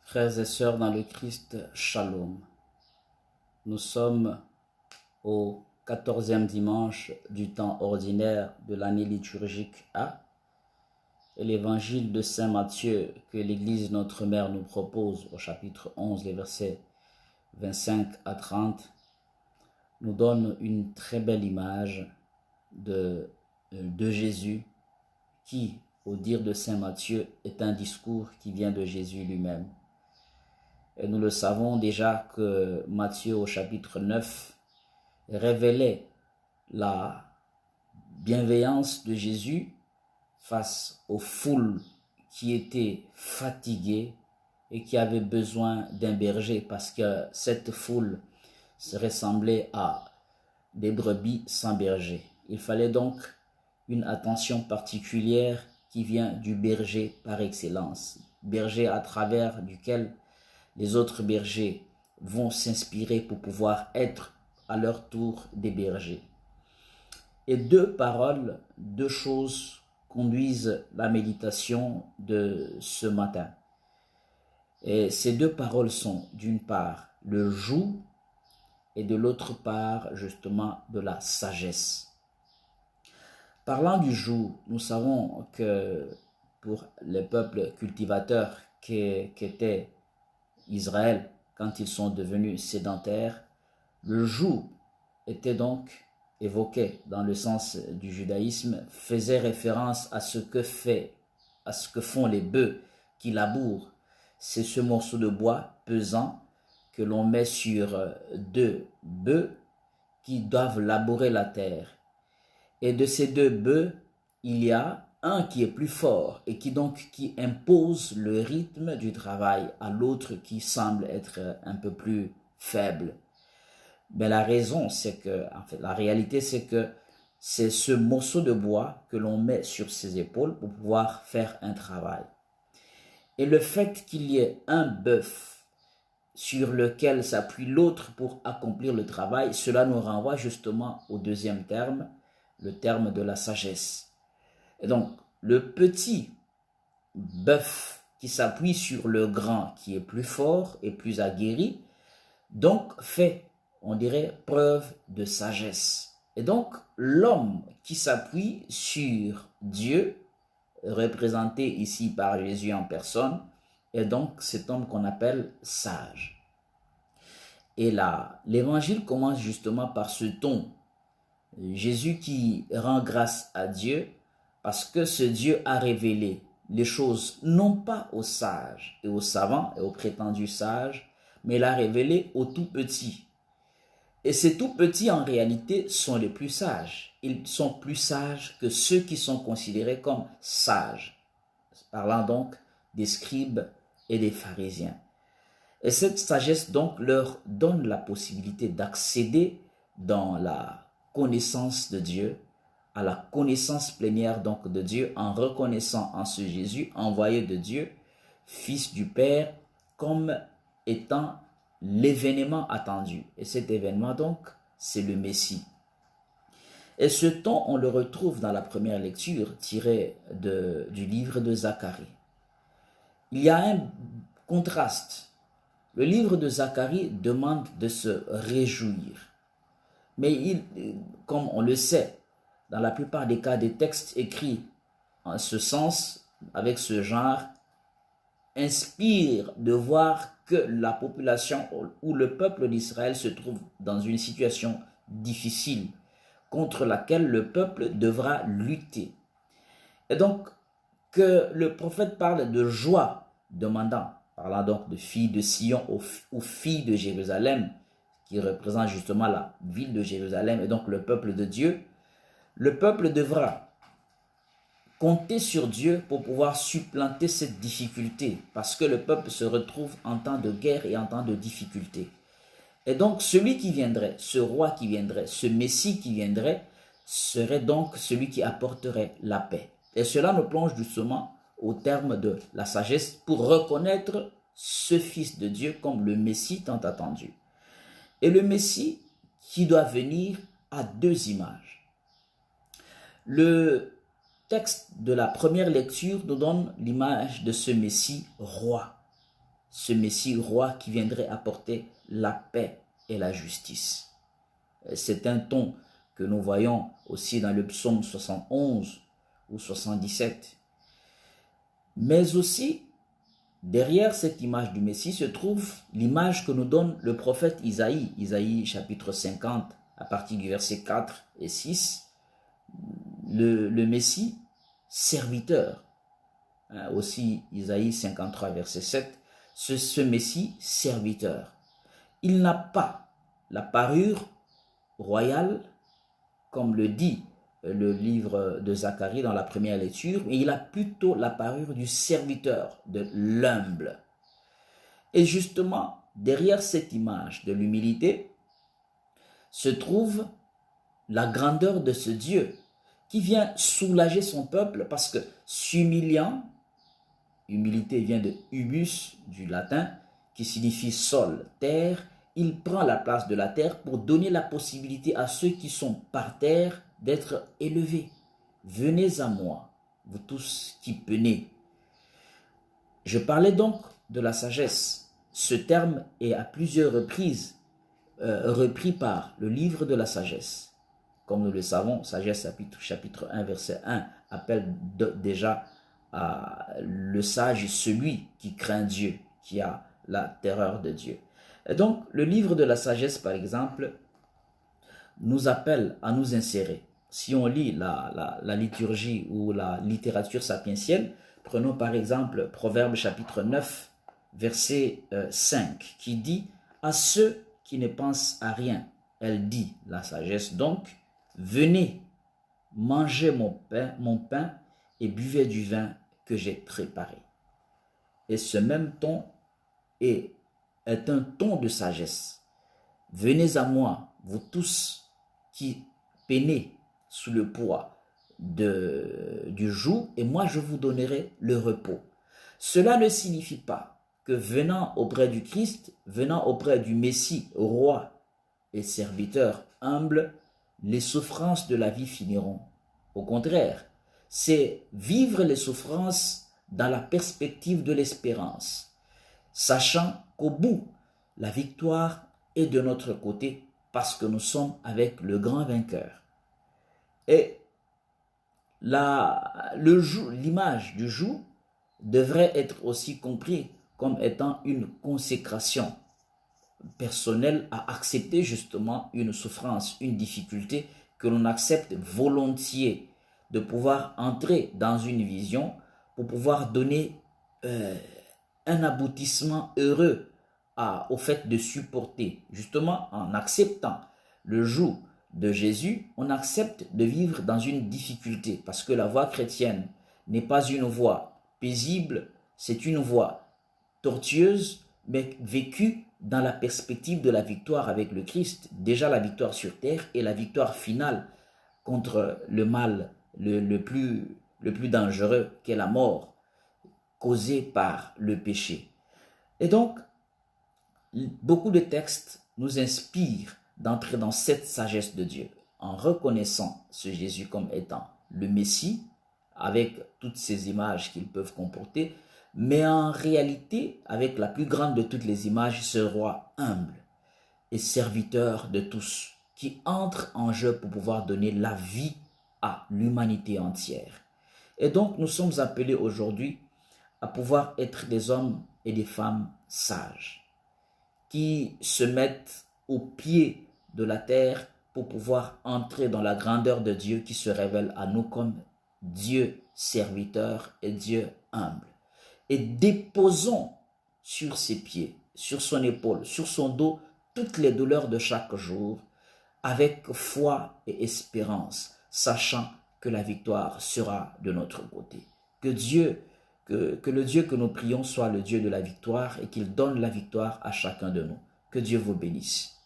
Frères et sœurs dans le Christ, Shalom. Nous sommes au 14e dimanche du temps ordinaire de l'année liturgique A. Et l'évangile de Saint Matthieu que l'Église Notre Mère nous propose au chapitre 11, les versets 25 à 30, nous donne une très belle image de Jésus qui, au dire de Saint Matthieu, est un discours qui vient de Jésus lui-même. Et nous le savons déjà que Matthieu au chapitre 9 révélait la bienveillance de Jésus face aux foules qui étaient fatiguées et qui avaient besoin d'un berger parce que cette foule se ressemblait à des brebis sans berger. Il fallait donc une attention particulière qui vient du berger par excellence, berger à travers duquel les autres bergers vont s'inspirer pour pouvoir être à leur tour des bergers. Et deux paroles, deux choses conduisent la méditation de ce matin. Et ces deux paroles sont d'une part le joug et de l'autre part justement de la sagesse. Parlant du joug, nous savons que pour les peuples cultivateurs qu'était Israël, quand ils sont devenus sédentaires, le joug était donc évoqué dans le sens du judaïsme, faisait référence à ce que font les bœufs qui labourent. C'est ce morceau de bois pesant que l'on met sur deux bœufs qui doivent labourer la terre. Et de ces deux bœufs, il y a un qui est plus fort et qui impose le rythme du travail à l'autre qui semble être un peu plus faible. Mais la réalité c'est que c'est ce morceau de bois que l'on met sur ses épaules pour pouvoir faire un travail. Et le fait qu'il y ait un bœuf sur lequel s'appuie l'autre pour accomplir le travail, cela nous renvoie justement au deuxième terme, le terme de la sagesse. Et donc, le petit bœuf qui s'appuie sur le grand qui est plus fort et plus aguerri, donc fait, on dirait, preuve de sagesse. Et donc, l'homme qui s'appuie sur Dieu, représenté ici par Jésus en personne, est donc cet homme qu'on appelle sage. Et là, l'évangile commence justement par ce ton. Jésus qui rend grâce à Dieu parce que ce Dieu a révélé les choses non pas aux sages et aux savants et aux prétendus sages, mais l'a révélé aux tout petits. Et ces tout petits en réalité sont les plus sages. Ils sont plus sages que ceux qui sont considérés comme sages, parlant donc des scribes et des pharisiens. Et cette sagesse donc leur donne la possibilité d'accéder dans la connaissance de Dieu, à la connaissance plénière donc de Dieu, en reconnaissant en ce Jésus, envoyé de Dieu, Fils du Père, comme étant l'événement attendu. Et cet événement donc, c'est le Messie. Et ce ton, on le retrouve dans la première lecture tirée du livre de Zacharie. Il y a un contraste. Le livre de Zacharie demande de se réjouir. Mais comme on le sait, dans la plupart des cas, des textes écrits en ce sens, avec ce genre, inspirent de voir que la population ou le peuple d'Israël se trouve dans une situation difficile contre laquelle le peuple devra lutter. Et donc, que le prophète parle de joie, parlant donc de filles de Sion ou filles de Jérusalem, qui représente justement la ville de Jérusalem et donc le peuple de Dieu, le peuple devra compter sur Dieu pour pouvoir supplanter cette difficulté, parce que le peuple se retrouve en temps de guerre et en temps de difficulté. Et donc celui qui viendrait, ce roi qui viendrait, ce Messie qui viendrait, serait donc celui qui apporterait la paix. Et cela nous plonge justement au terme de la sagesse pour reconnaître ce Fils de Dieu comme le Messie tant attendu. Et le Messie qui doit venir a deux images. Le texte de la première lecture nous donne l'image de ce Messie roi. ce Messie roi qui viendrait apporter la paix et la justice. C'est un ton que nous voyons aussi dans le psaume 71 ou 77. Mais aussi, derrière cette image du Messie se trouve l'image que nous donne le prophète Isaïe. Isaïe chapitre 50, à partir du verset 4 et 6. Le Messie, serviteur. Aussi Isaïe 53, verset 7. Ce Messie, serviteur. Il n'a pas la parure royale, comme le dit le livre de Zacharie dans la première lecture, mais il a plutôt la parure du serviteur, de l'humble. Et justement, derrière cette image de l'humilité, se trouve la grandeur de ce Dieu qui vient soulager son peuple parce que s'humiliant, humilité vient de humus du latin, qui signifie sol, terre, il prend la place de la terre pour donner la possibilité à ceux qui sont par terre d'être élevés. Venez à moi, vous tous qui peinez. Je parlais donc de la sagesse. Ce terme est à plusieurs reprises repris par le livre de la sagesse. Comme nous le savons, Sagesse chapitre 1, verset 1 appelle déjà le sage celui qui craint Dieu, qui a la terreur de Dieu. Et donc, le livre de la sagesse, par exemple, nous appelle à nous insérer. Si on lit la liturgie ou la littérature sapientielle, prenons par exemple Proverbe chapitre 9, verset 5, qui dit « À ceux qui ne pensent à rien, elle dit, la sagesse donc, venez, mangez mon pain et buvez du vin que j'ai préparé. » Et ce même ton est un ton de sagesse. Venez à moi, vous tous qui peinez sous le poids du joug, et moi je vous donnerai le repos. Cela ne signifie pas que venant auprès du Christ, venant auprès du Messie, roi et serviteur humble, les souffrances de la vie finiront. Au contraire, c'est vivre les souffrances dans la perspective de l'espérance, sachant qu'au bout, la victoire est de notre côté parce que nous sommes avec le grand vainqueur. Et l'image du joug devrait être aussi compris comme étant une consécration personnelle à accepter justement une souffrance, une difficulté que l'on accepte volontiers, de pouvoir entrer dans une vision pour pouvoir donner un aboutissement heureux au fait de supporter. Justement, en acceptant le joug de Jésus, on accepte de vivre dans une difficulté parce que la voie chrétienne n'est pas une voie paisible, c'est une voie tortueuse, mais vécue dans la perspective de la victoire avec le Christ. Déjà la victoire sur terre et la victoire finale contre le mal le plus dangereux qu'est la mort causée par le péché. Et donc, beaucoup de textes nous inspirent d'entrer dans cette sagesse de Dieu en reconnaissant ce Jésus comme étant le Messie avec toutes ces images qu'ils peuvent comporter, mais en réalité, avec la plus grande de toutes les images, ce roi humble et serviteur de tous qui entre en jeu pour pouvoir donner la vie à l'humanité entière. Et donc, nous sommes appelés aujourd'hui à pouvoir être des hommes et des femmes sages qui se mettent au pied de la terre pour pouvoir entrer dans la grandeur de Dieu qui se révèle à nous comme Dieu serviteur et Dieu humble. Et déposons sur ses pieds, sur son épaule, sur son dos, toutes les douleurs de chaque jour, avec foi et espérance, sachant que la victoire sera de notre côté. Que le Dieu que nous prions soit le Dieu de la victoire et qu'il donne la victoire à chacun de nous. Que Dieu vous bénisse.